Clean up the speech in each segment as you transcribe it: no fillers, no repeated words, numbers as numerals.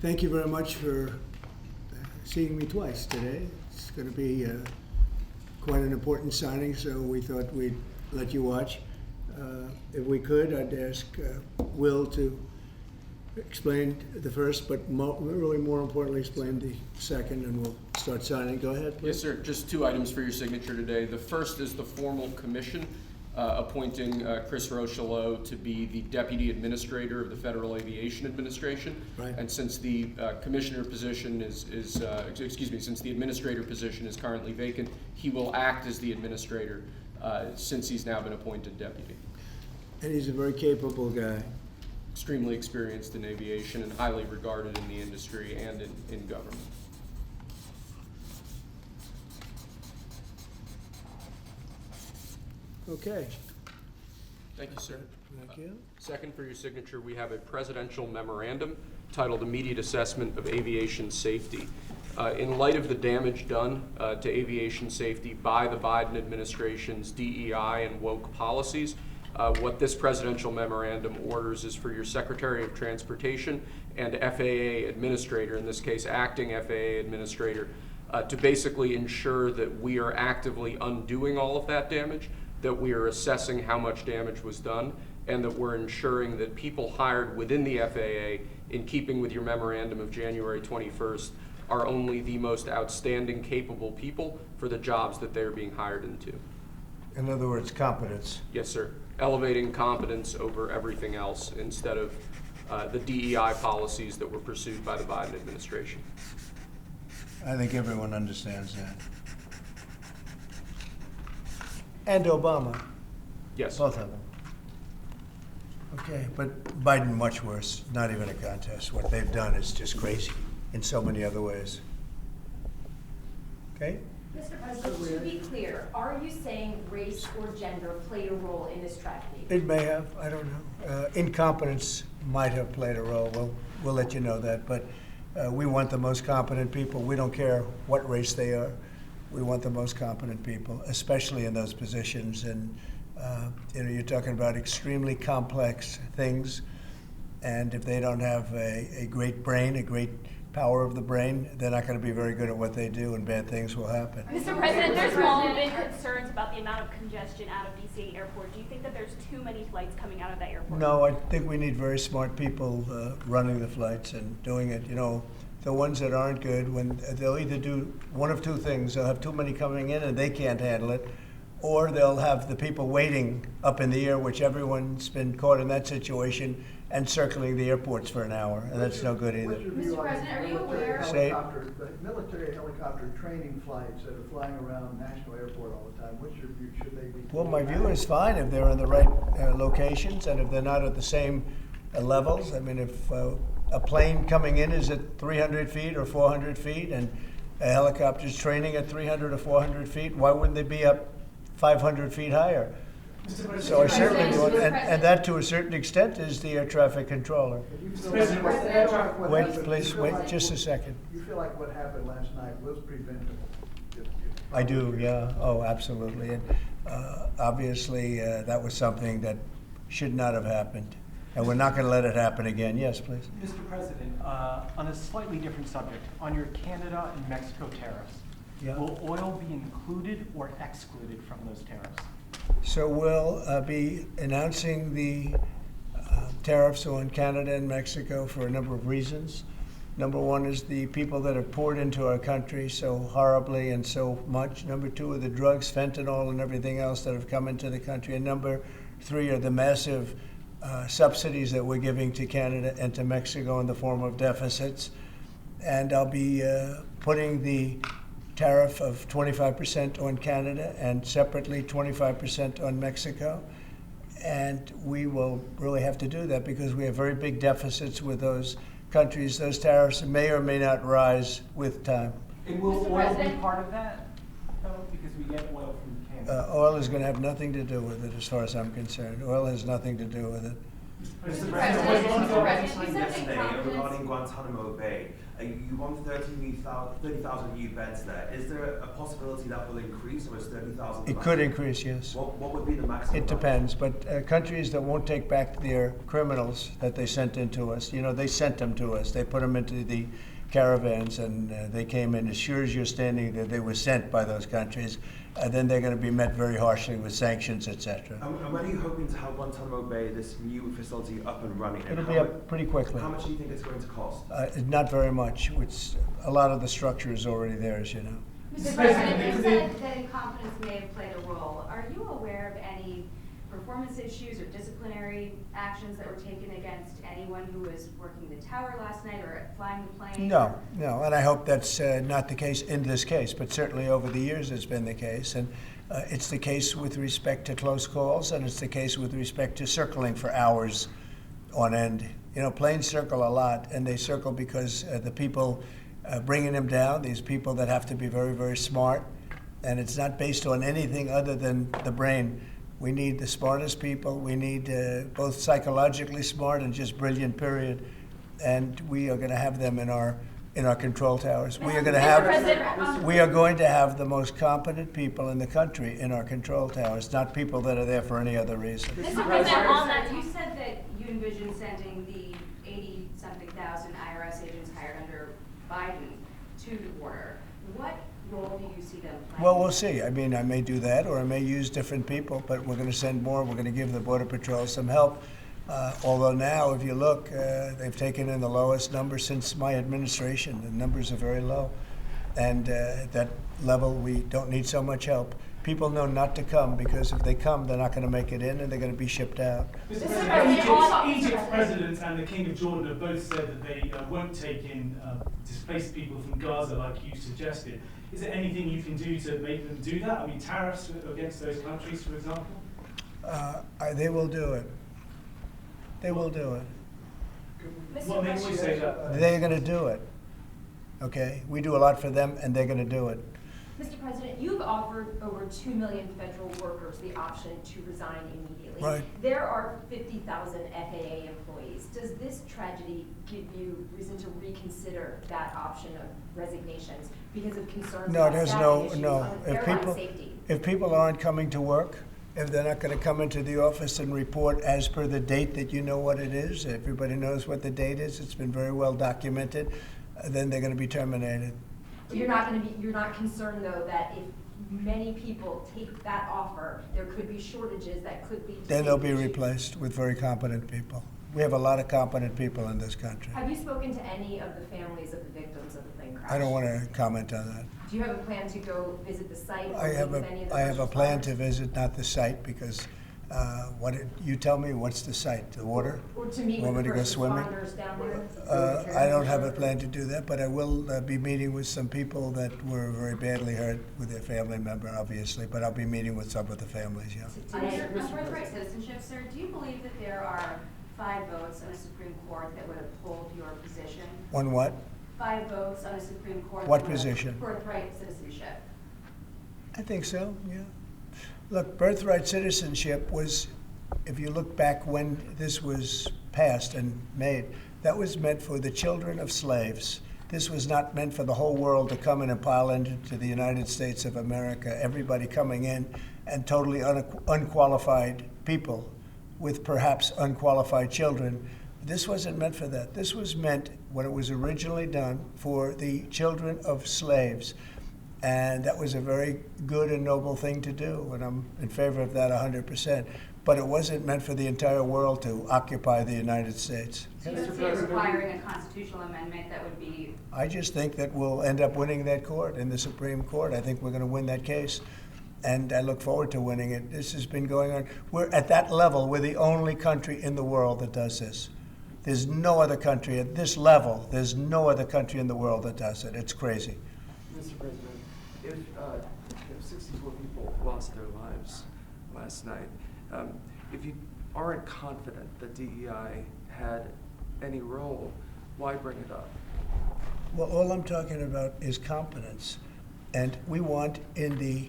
Thank you very much for seeing me twice today. It's going to be quite an important signing, so we thought we'd let you watch. If we could, I'd ask Will to explain the first, but really more importantly, explain the second, and we'll start signing. Go ahead, please. Yes, sir. Just 2 items for your signature today. The first is the formal commission appointing Chris Rochelot to be the Deputy Administrator of the Federal Aviation Administration. Right. And since the commissioner position since the administrator position is currently vacant, he will act as the administrator since he's now been appointed deputy. And he's a very capable guy. Extremely experienced in aviation and highly regarded in the industry and in government. Okay. Thank you, sir. Thank you. Second, for your signature, we have a presidential memorandum titled Immediate Assessment of Aviation Safety. In light of the damage done to aviation safety by the Biden administration's DEI and woke policies, what this presidential memorandum orders is for your Secretary of Transportation and FAA Administrator, in this case acting FAA Administrator, to basically ensure that we are actively undoing all of that damage, that we are assessing how much damage was done, and that we're ensuring that people hired within the FAA, in keeping with your memorandum of January 21st, are only the most outstanding, capable people for the jobs that they're being hired into. In other words, competence. Yes, sir. Elevating competence over everything else instead of the DEI policies that were pursued by the Biden administration. I think everyone understands that. And Obama. Yes. Both of them. Okay, but Biden much worse, not even a contest. What they've done is just crazy in so many other ways. Okay? Mr. President, to be clear, are you saying race or gender played a role in this tragedy? It may have, I don't know. Incompetence might have played a role. We'll let you know that, but we want the most competent people. We don't care what race they are. We want the most competent people, especially in those positions. And you're talking about extremely complex things, and if they don't have a great brain, a great power of the brain, they're not going to be very good at what they do, and bad things will happen. Mr. President, there's long been concerns about the amount of congestion out of DC Airport. Do you think that there's too many flights coming out of that airport? No, I think we need very smart people running the flights and doing it. You know, the ones that aren't good, when they'll either do one of two things. They'll have too many coming in and they can't handle it, or they'll have the people waiting up in the air, which everyone's been caught in that situation, and circling the airports for an hour, and that's no good either. Mr. President, are you aware? The military helicopter training flights that are flying around National Airport all the time, what's your view? Should they be? Well, my view is fine if they're in the right locations and if they're not at the same levels. I mean, if a plane coming in is at 300 feet or 400 feet and a helicopter's training at 300 or 400 feet, why wouldn't they be up 500 feet higher? So I certainly want, and that to a certain extent is the air traffic controller. Wait, please, wait just a second. You feel like what happened last night was preventable? I do, yeah. Oh, absolutely. And obviously, that was something that should not have happened. And we're not going to let it happen again. Yes, please. Mr. President, on a slightly different subject, on your Canada and Mexico tariffs, Yeah. will oil be included or excluded from those tariffs? So we'll be announcing the tariffs on Canada and Mexico for a number of reasons. Number one is the people that have poured into our country so horribly and so much. Number two are the drugs, fentanyl, and everything else that have come into the country. And number three are the massive subsidies that we're giving to Canada and to Mexico in the form of deficits. And I'll be putting the tariff of 25% on Canada and separately 25% on Mexico. And we will really have to do that because we have very big deficits with those countries. Those tariffs may or may not rise with time. And will Mr. oil be President? part of that, though? Because we get oil from Canada. Oil is going to have nothing to do with it as far as I'm concerned. Oil has nothing to do with it. Mr. President, President, Mr. what you President, signed you said yesterday incompetence. regarding Guantanamo Bay, you want 30,000 new beds there. Is there a possibility that will increase, or is 30,000? It could increase, yes. What would be the maximum? It depends, but countries that won't take back their criminals that they sent into us, you know, they sent them to us. They put them into the caravans, and they came in. As sure as you're standing there, they were sent by those countries. Then they're going to be met very harshly with sanctions, etc. And when are you hoping to have Guantanamo Bay, this new facility, up and running? And It'll how be mu- up pretty quickly. How much do you think it's going to cost? Not very much. A lot of the structure is already there, as you know. Mr. President, you said that incompetence may have played a role. Are you aware of any performance issues or disciplinary actions that were taken against anyone who was working the tower last night or flying the plane? No, and I hope that's not the case in this case, but certainly over the years it's been the case. And it's the case with respect to close calls, and it's the case with respect to circling for hours on end. You know, planes circle a lot, and they circle because the people bringing them down, these people that have to be very, very smart, and it's not based on anything other than the brain. We need the smartest people. We need both psychologically smart and just brilliant, period. And we are going to have them in our control towers. We are going to have the most competent people in the country in our control towers, not people that are there for any other reason. Mr. President, on that, You said that you envision sending the 80-something thousand IRS agents hired under Biden to the border. What role do you see them playing? Well, we'll see. I mean, I may do that, or I may use different people, but we're going to send more. We're going to give the Border Patrol some help. Although now, if you look, they've taken in the lowest number since my administration. The numbers are very low. And at that level, we don't need so much help. People know not to come, because if they come, they're not going to make it in, and they're going to be shipped out. Mr. President, Egypt's president and the King of Jordan have both said that they won't take in displaced people from Gaza like you suggested. Is there anything you can do to make them do that? I mean, tariffs against those countries, for example? They will do it. They will do it. What makes you say that? They're going to do it. Okay? We do a lot for them, and they're going to do it. Mr. President, you've offered over 2 million federal workers the option to resign immediately. Right. There are 50,000 FAA employees. Does this tragedy give you reason to reconsider that option of resignations because of concerns No, about there's staffing issues no. on airline safety? If people aren't coming to work, if they're not going to come into the office and report as per the date that you know what it is, everybody knows what the date is, it's been very well documented, then they're going to be terminated. You're not concerned though that if many people take that offer, there could be shortages that could lead to Then they'll be safety issues? replaced with very competent people. We have a lot of competent people in this country. Have you spoken to any of the families of the victims of the plane crash? I don't want to comment on that. Do you have a plan to go visit the site? Or I have meet with any of the a first plan to responders? visit, not the site, because you tell me, what's the site? The water? Or to meet Want with me the to go first swimming? responders down there? I don't have a plan to do that, but I will be meeting with some people that were very badly hurt with their family member, obviously, but I'll be meeting with some of the families, yeah. On your birthright citizenship, sir, do you believe that there are 5 votes on a Supreme Court that would uphold your position? On what? 5 votes on a Supreme Court. What that would- position? Birthright citizenship. I think so, yeah. Look, birthright citizenship was, if you look back when this was passed and made, that was meant for the children of slaves. This was not meant for the whole world to come in and pile into the United States of America, everybody coming in, and totally unqualified people with perhaps unqualified children. This wasn't meant for that. This was meant, when it was originally done, for the children of slaves. And that was a very good and noble thing to do, and I'm in favor of that 100%. But it wasn't meant for the entire world to occupy the United States. So you don't see it requiring a constitutional amendment that would be, I just think that we'll end up winning that court in the Supreme Court. I think we're going to win that case, and I look forward to winning it. This has been going on. We're at that level. We're the only country in the world that does this. There's no other country at this level. There's no other country in the world that does it. It's crazy. Mr. President, if 64 people lost their lives last night, if you aren't confident that DEI had any role, why bring it up? Well, all I'm talking about is competence. And we want in the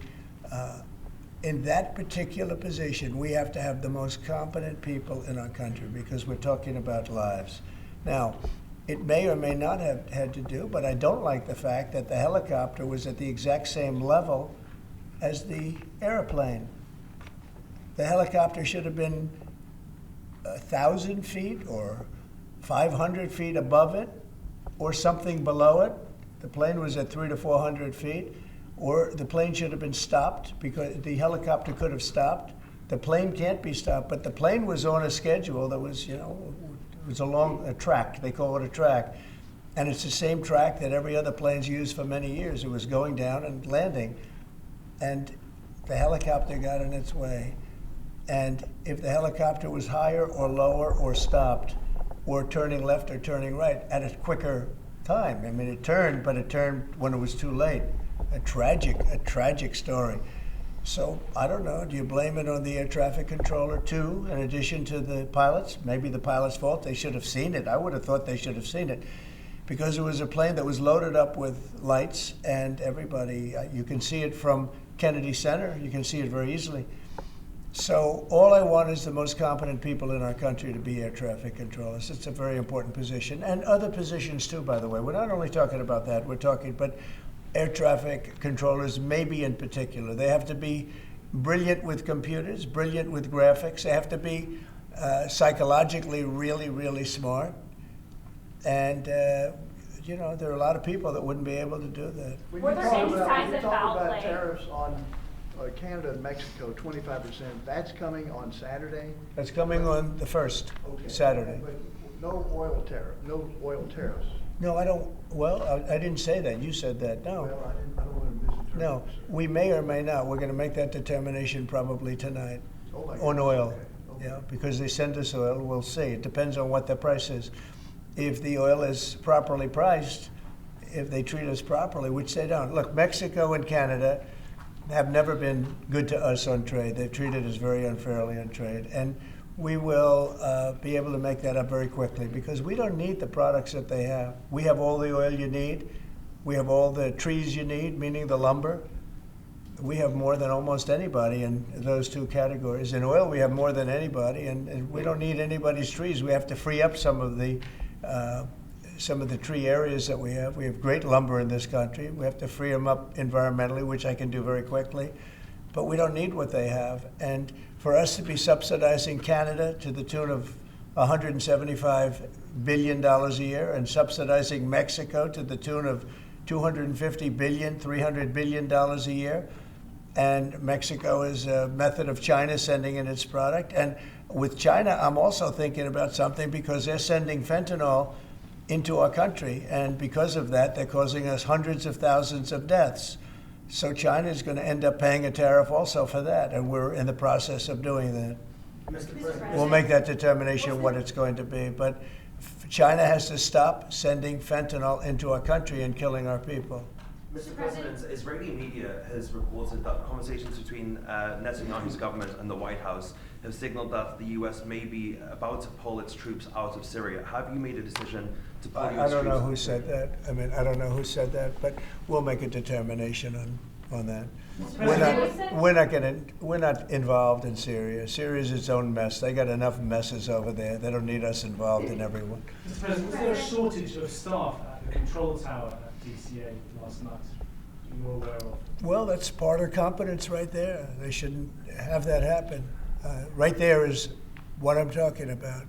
in that particular position, we have to have the most competent people in our country because we're talking about lives. Now, it may or may not have had to do, but I don't like the fact that the helicopter was at the exact same level as the airplane. The helicopter should have been 1,000 feet or 500 feet above it or something below it. The plane was at 300 to 400 feet, or the plane should have been stopped because the helicopter could have stopped. The plane can't be stopped, but the plane was on a schedule that was, it was along a track. They call it a track. And it's the same track that every other plane's used for many years. It was going down and landing. And the helicopter got in its way. And if the helicopter was higher or lower or stopped or turning left or turning right at a quicker time. I mean, it turned, but it turned when it was too late. A tragic story. So I don't know, do you blame it on the air traffic controller too, in addition to the pilots? Maybe the pilot's fault, they should have seen it. I would have thought they should have seen it because it was a plane that was loaded up with lights and everybody, you can see it from Kennedy Center, you can see it very easily. So all I want is the most competent people in our country to be air traffic controllers. It's a very important position, and other positions too, by the way. We're not only talking about that, but air traffic controllers, maybe in particular. They have to be brilliant with computers, brilliant with graphics. They have to be psychologically really, really smart. And, there are a lot of people that wouldn't be able to do that. When Were you there talk any about- signs when you of talk foul about play? tariffs on Canada and Mexico, 25%, that's coming on Saturday? That's coming on the 1st, Okay. Saturday. But no oil tariffs. No, I don't, I didn't say that. You said that, no. Well, I don't want to misinterpret. No, we may or may not. We're going to make that determination probably tonight Oh, my on God. oil. Okay. Yeah, because they send us oil, we'll see. It depends on what the price is. If the oil is properly priced, if they treat us properly, which they don't. Look, Mexico and Canada have never been good to us on trade. They've treated us very unfairly on trade. And we will be able to make that up very quickly because we don't need the products that they have. We have all the oil you need. We have all the trees you need, meaning the lumber. We have more than almost anybody in those two categories. In oil, we have more than anybody, and we don't need anybody's trees. We have to free up some of the tree areas that we have. We have great lumber in this country. We have to free them up environmentally, which I can do very quickly. But we don't need what they have. And for us to be subsidizing Canada to the tune of $175 billion a year and subsidizing Mexico to the tune of $250 billion, $300 billion a year, and Mexico is a method of China sending in its product. And with China, I'm also thinking about something because they're sending fentanyl into our country, and because of that, they're causing us hundreds of thousands of deaths. So China is going to end up paying a tariff also for that, and we're in the process of doing that. Mr. President. We'll make that determination what it's going to be, but China has to stop sending fentanyl into our country and killing our people. Mr. President, Israeli media has reported that conversations between Netanyahu's government and the White House have signaled that the U.S. may be about to pull its troops out of Syria. Have you made a decision to pull I U.S. don't know troops? who said that. I mean, I don't know who said that, but we'll make a determination on that. We're not involved in Syria. Syria's its own mess. They got enough messes over there. They don't need us involved in every one. Mr. President, was there a shortage of staff at the control tower at DCA last night? You're aware of? Well, that's part of competence right there. They shouldn't have that happen. Right there is what I'm talking about.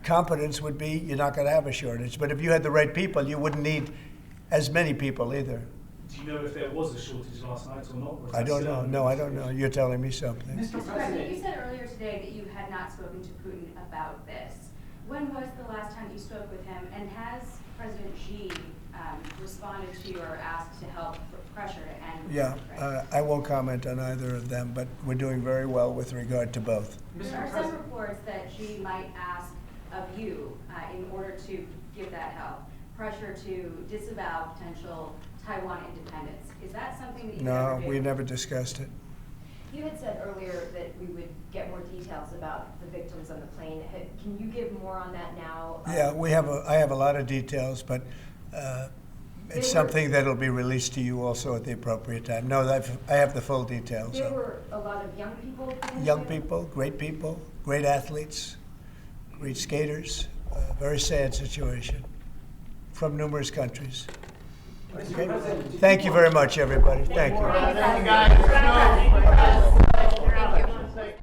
Competence would be you're not going to have a shortage. But if you had the right people, you wouldn't need as many people either. Do you know if there was a shortage last night or not? Or is I that don't still know. under No, I don't know. investigation? You're telling me something. Mr. President, you said earlier today that you had not spoken to Putin about this. When was the last time you spoke with him, and has President Xi responded to or asked to help put pressure to end? Yeah, I won't comment on either of them, but we're doing very well with regard to both. There are some reports that Xi might ask of you, in order to give that help, pressure to disavow potential Taiwan independence. Is that something that you No, ever do? we never discussed it. You had said earlier that we would get more details about the victims on the plane. Can you give more on that now? Yeah, I have a lot of details, but it's something that'll be released to you also at the appropriate time. No, I have the full details. There So. were a lot of young Young people, great athletes, great skaters. Very sad situation from numerous countries. Okay. Thank you very much, everybody. Thank you. Thank you, guys.